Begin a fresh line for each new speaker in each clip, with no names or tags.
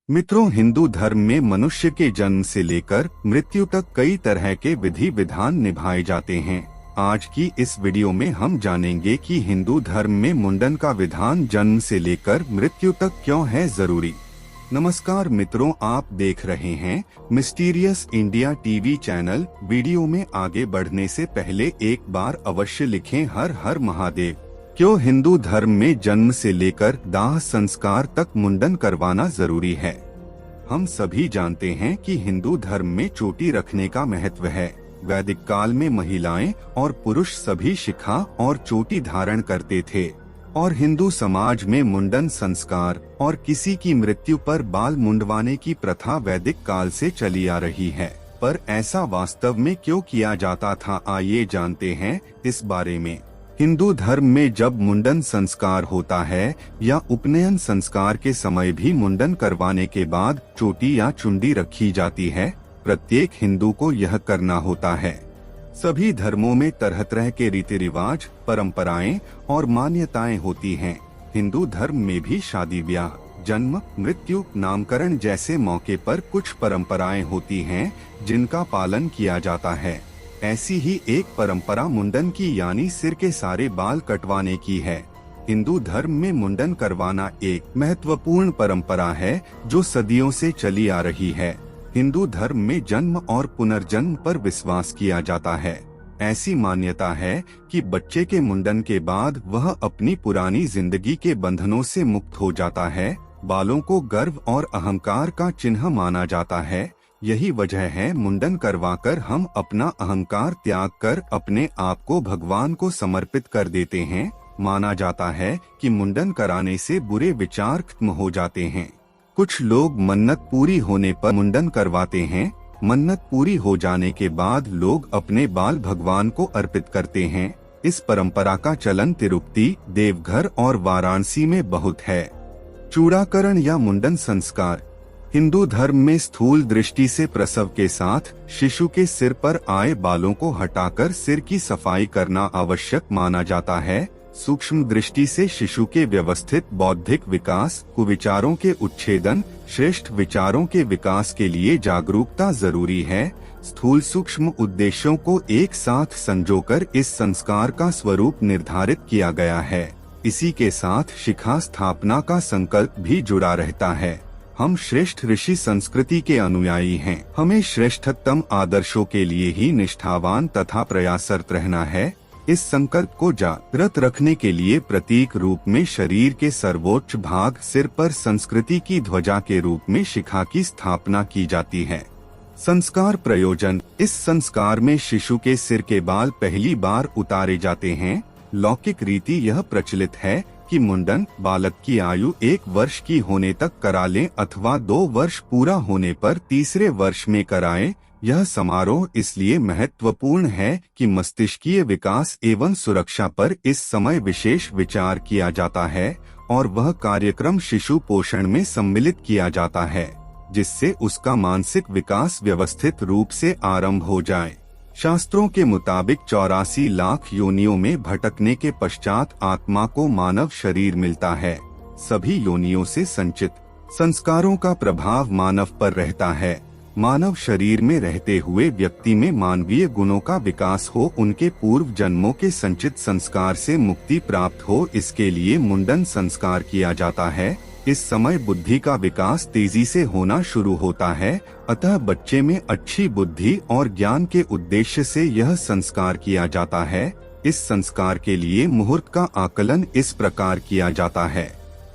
मित्रों, हिंदू धर्म में मनुष्य के जन्म से लेकर मृत्यु तक कई तरह के विधि विधान निभाए जाते हैं। आज की इस वीडियो में हम जानेंगे कि हिंदू धर्म में मुंडन का विधान जन्म से लेकर मृत्यु तक क्यों है जरूरी। नमस्कार मित्रों, आप देख रहे हैं mysterious India TV channel. Video में आगे बढ़ने से पहले एक बार अवश्य लिखें हर हर महादेव। क्यों हिंदू धर्म में जन्म से लेकर दाह संस्कार तक मुंडन करवाना जरूरी है। हम सभी जानते हैं कि हिंदू धर्म में चोटी रखने का महत्व है। वैदिक काल में महिलाएं और पुरुष सभी शिखा और चोटी धारण करते थे और हिंदू समाज में मुंडन संस्कार और किसी की मृत्यु पर बाल मुंडवाने की प्रथा वैदिक काल से चली आ रही है। पर ऐसा वास्तव में क्यों किया जाता था, आइए जानते हैं इस बारे में। हिंदू धर्म में जब मुंडन संस्कार होता है या उपनयन संस्कार के समय भी मुंडन करवाने के बाद चोटी या चुंडी रखी जाती है। प्रत्येक हिंदू को यह करना होता है। सभी धर्मों में तरह तरह के रीति रिवाज, परंपराएं और मान्यताएं होती हैं। हिंदू धर्म में भी शादी ब्याह, जन्म, मृत्यु, नामकरण जैसे मौके पर कुछ परंपराएं होती हैं जिनका पालन किया जाता है। ऐसी ही एक परंपरा मुंडन की यानी सिर के सारे बाल कटवाने की है। हिंदू धर्म में मुंडन करवाना एक महत्वपूर्ण परंपरा है जो सदियों से चली आ रही है। हिंदू धर्म में जन्म और पुनर्जन्म पर विश्वास किया जाता है। ऐसी मान्यता है कि बच्चे के मुंडन के बाद वह अपनी पुरानी जिंदगी के बंधनों से मुक्त हो जाता है। बालों को गर्व और अहंकार का चिन्ह माना जाता है। यही वजह है मुंडन करवाकर हम अपना अहंकार त्याग कर अपने आप को भगवान को समर्पित कर देते हैं। माना जाता है कि मुंडन कराने से बुरे विचार खत्म हो जाते हैं। कुछ लोग मन्नत पूरी होने पर मुंडन करवाते हैं। मन्नत पूरी हो जाने के बाद लोग अपने बाल भगवान को अर्पित करते हैं। इस परंपरा का चलन तिरुपति, देवघर और वाराणसी में बहुत है। चूड़ाकरण या मुंडन संस्कार। हिंदू धर्म में स्थूल दृष्टि से प्रसव के साथ शिशु के सिर पर आए बालों को हटाकर सिर की सफाई करना आवश्यक माना जाता है। सूक्ष्म दृष्टि से शिशु के व्यवस्थित बौद्धिक विकास, कुविचारों के उच्छेदन, श्रेष्ठ विचारों के विकास के लिए जागरूकता जरूरी है। स्थूल सूक्ष्म उद्देश्यों को एक साथ संजोकर इस संस्कार का स्वरूप निर्धारित किया गया है। इसी के साथ शिखा स्थापना का संकल्प भी जुड़ा रहता है। हम श्रेष्ठ ऋषि संस्कृति के अनुयायी हैं। हमें श्रेष्ठतम आदर्शों के लिए ही निष्ठावान तथा प्रयासरत रहना है। इस संकल्प को जागृत रखने के लिए प्रतीक रूप में शरीर के सर्वोच्च भाग सिर पर संस्कृति की ध्वजा के रूप में शिखा की स्थापना की जाती है। संस्कार प्रयोजन। इस संस्कार में शिशु के सिर के बाल पहली बार उतारे जाते हैं। लौकिक रीति यह प्रचलित है कि मुंडन बालक की आयु 1 वर्ष की होने तक करा लें अथवा 2 वर्ष पूरा होने पर तीसरे वर्ष में कराएं। यह समारोह इसलिए महत्वपूर्ण है कि मस्तिष्कीय विकास एवं सुरक्षा पर इस समय विशेष विचार किया जाता है और वह कार्यक्रम शिशु पोषण में सम्मिलित किया जाता है जिससे उसका मानसिक विकास व्यवस्थित रूप से आरंभ हो जाए। शास्त्रों के मुताबिक 84 लाख योनियों में भटकने के पश्चात आत्मा को मानव शरीर मिलता है। सभी योनियों से संचित संस्कारों का प्रभाव मानव पर रहता है। मानव शरीर में रहते हुए व्यक्ति में मानवीय गुणों का विकास हो, उनके पूर्व जन्मों के संचित संस्कार से मुक्ति प्राप्त हो, इसके लिए मुंडन संस्कार किया जाता है। इस समय बुद्धि का विकास तेजी से होना शुरू होता है, अतः बच्चे में अच्छी बुद्धि और ज्ञान के उद्देश्य से यह संस्कार किया जाता है। इस संस्कार के लिए मुहूर्त का आकलन इस प्रकार किया जाता है।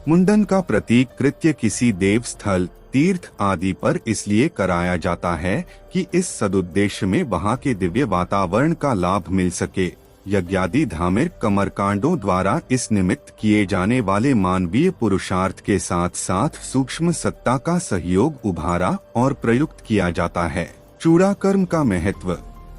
मुंडन का प्रतीक कृत्य किसी देव स्थल, तीर्थ आदि पर इसलिए कराया जाता है कि इस सदुद्देश्य में वहाँ के दिव्य वातावरण का लाभ मिल सके। यज्ञादि धार्मिक कर्मकांडों द्वारा इस निमित्त किए जाने वाले मानवीय पुरुषार्थ के साथ साथ सूक्ष्म सत्ता का सहयोग उभारा और प्रयुक्त किया जाता है। चूड़ाकर्म का महत्व।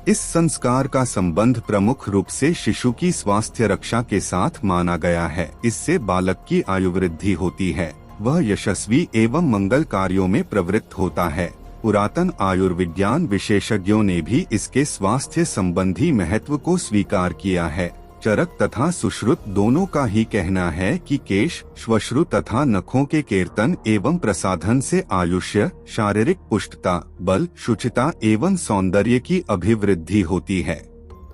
इस संस्कार का संबंध प्रमुख रूप से शिशु की स्वास्थ्य रक्षा के साथ माना गया है। इससे बालक की आयु वृद्धि होती है, वह यशस्वी एवं मंगल कार्यों में प्रवृत्त होता है। पुरातन आयुर्विज्ञान विशेषज्ञों ने भी इसके स्वास्थ्य संबंधी महत्व को स्वीकार किया है। चरक तथा सुश्रुत दोनों का ही कहना है कि केश, श्वश्रु तथा नखों के कीर्तन एवं प्रसाधन से आयुष्य, शारीरिक पुष्टता, बल, शुचिता एवं सौंदर्य की अभिवृद्धि होती है।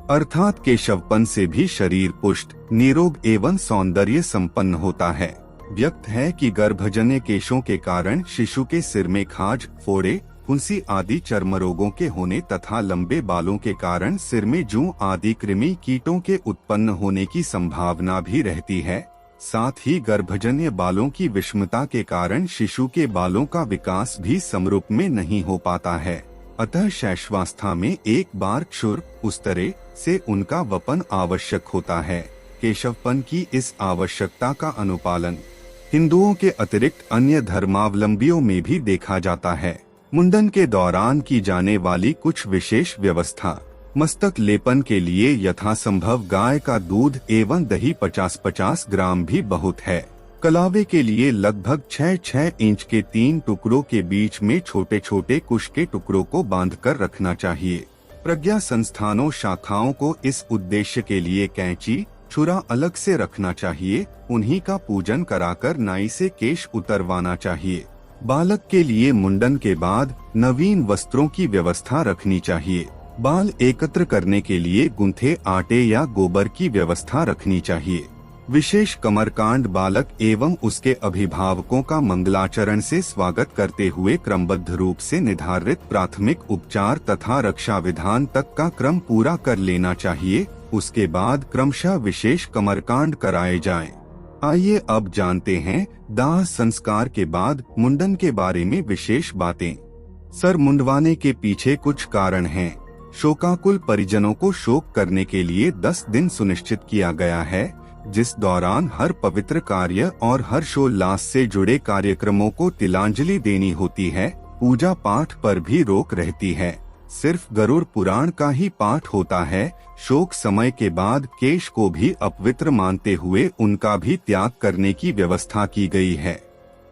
अर्थात केशवपन से भी शरीर पुष्ट, निरोग एवं सौंदर्य संपन्न होता है। व्यक्त है कि गर्भजन्य केशों के कारण शिशु के सिर में खाज, फोड़े, फुंसी आदि चर्म रोगों के होने तथा लंबे बालों के कारण सिर में जूं आदि कृमि कीटों के उत्पन्न होने की संभावना भी रहती है। साथ ही गर्भजन्य बालों की विषमता के कारण शिशु के बालों का विकास भी समरूप में नहीं हो पाता है। अतः शैशवावस्था में एक बार क्षुर, उस्तरे से उनका वपन आवश्यक होता है। केशवपन की इस आवश्यकता का अनुपालन हिंदुओं के अतिरिक्त अन्य धर्मावलंबियों में भी देखा जाता है। मुंडन के दौरान की जाने वाली कुछ विशेष व्यवस्था। मस्तक लेपन के लिए यथासंभव गाय का दूध एवं दही 50-50 ग्राम भी बहुत है। कलावे के लिए लगभग 6-6 इंच के 3 टुकड़ों के बीच में छोटे छोटे कुश के टुकड़ों को बांधकर रखना चाहिए। प्रज्ञा संस्थानों शाखाओं को इस उद्देश्य के लिए कैंची, छुरा अलग से रखना चाहिए। उन्हीं का पूजन कराकर नाई से केश उतरवाना चाहिए। बालक के लिए मुंडन के बाद नवीन वस्त्रों की व्यवस्था रखनी चाहिए। बाल एकत्र करने के लिए गुंथे आटे या गोबर की व्यवस्था रखनी चाहिए। विशेष कमरकांड बालक एवं उसके अभिभावकों का मंगलाचरण से स्वागत करते हुए क्रमबद्ध रूप से निर्धारित प्राथमिक उपचार तथा रक्षा विधान तक का क्रम पूरा कर लेना चाहिए। उसके बाद क्रमशः विशेष कमरकांड कराए जाएं। आइए अब जानते हैं दाह संस्कार के बाद मुंडन के बारे में विशेष बातें। सर मुंडवाने के पीछे कुछ कारण हैं। शोकाकुल परिजनों को शोक करने के लिए 10 दिन सुनिश्चित किया गया है, जिस दौरान हर पवित्र कार्य और हर्षोल्लास से जुड़े कार्यक्रमों को तिलांजलि देनी होती है। पूजा पाठ पर भी रोक रहती है। सिर्फ गरुड़ पुराण का ही पाठ होता है। शोक समय के बाद केश को भी अपवित्र मानते हुए उनका भी त्याग करने की व्यवस्था की गई है।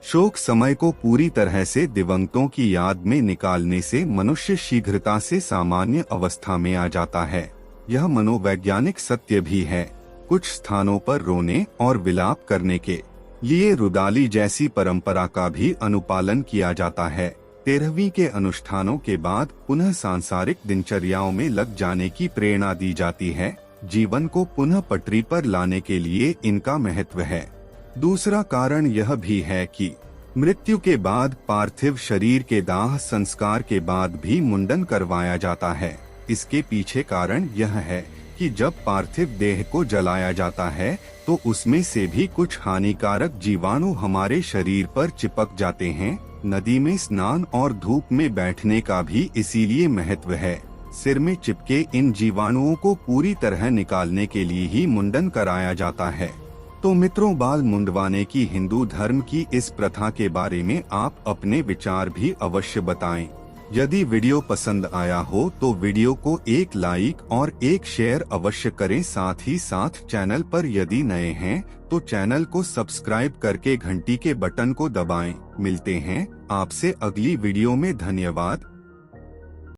शोक समय को पूरी तरह से दिवंगतों की याद में निकालने से मनुष्य शीघ्रता से सामान्य अवस्था में आ जाता है। यह मनोवैज्ञानिक सत्य भी है। कुछ स्थानों पर रोने और विलाप करने के लिए रुदाली जैसी परंपरा का भी अनुपालन किया जाता है। 13वीं के अनुष्ठानों के बाद पुनः सांसारिक दिनचर्याओं में लग जाने की प्रेरणा दी जाती है। जीवन को पुनः पटरी पर लाने के लिए इनका महत्व है। दूसरा कारण यह भी है कि मृत्यु के बाद पार्थिव शरीर के दाह संस्कार के बाद भी मुंडन करवाया जाता है। इसके पीछे कारण यह है कि जब पार्थिव देह को जलाया जाता है तो उसमें से भी कुछ हानिकारक जीवाणु हमारे शरीर पर चिपक जाते हैं। नदी में स्नान और धूप में बैठने का भी इसीलिए महत्व है। सिर में चिपके इन जीवाणुओं को पूरी तरह निकालने के लिए ही मुंडन कराया जाता है। तो मित्रों, बाल मुंडवाने की हिंदू धर्म की इस प्रथा के बारे में आप अपने विचार भी अवश्य बताएं। यदि वीडियो पसंद आया हो तो वीडियो को एक लाइक और एक शेयर अवश्य करें। साथ ही साथ चैनल पर यदि नए हैं तो चैनल को सब्सक्राइब करके घंटी के बटन को दबाएं। मिलते हैं आपसे अगली वीडियो में। धन्यवाद।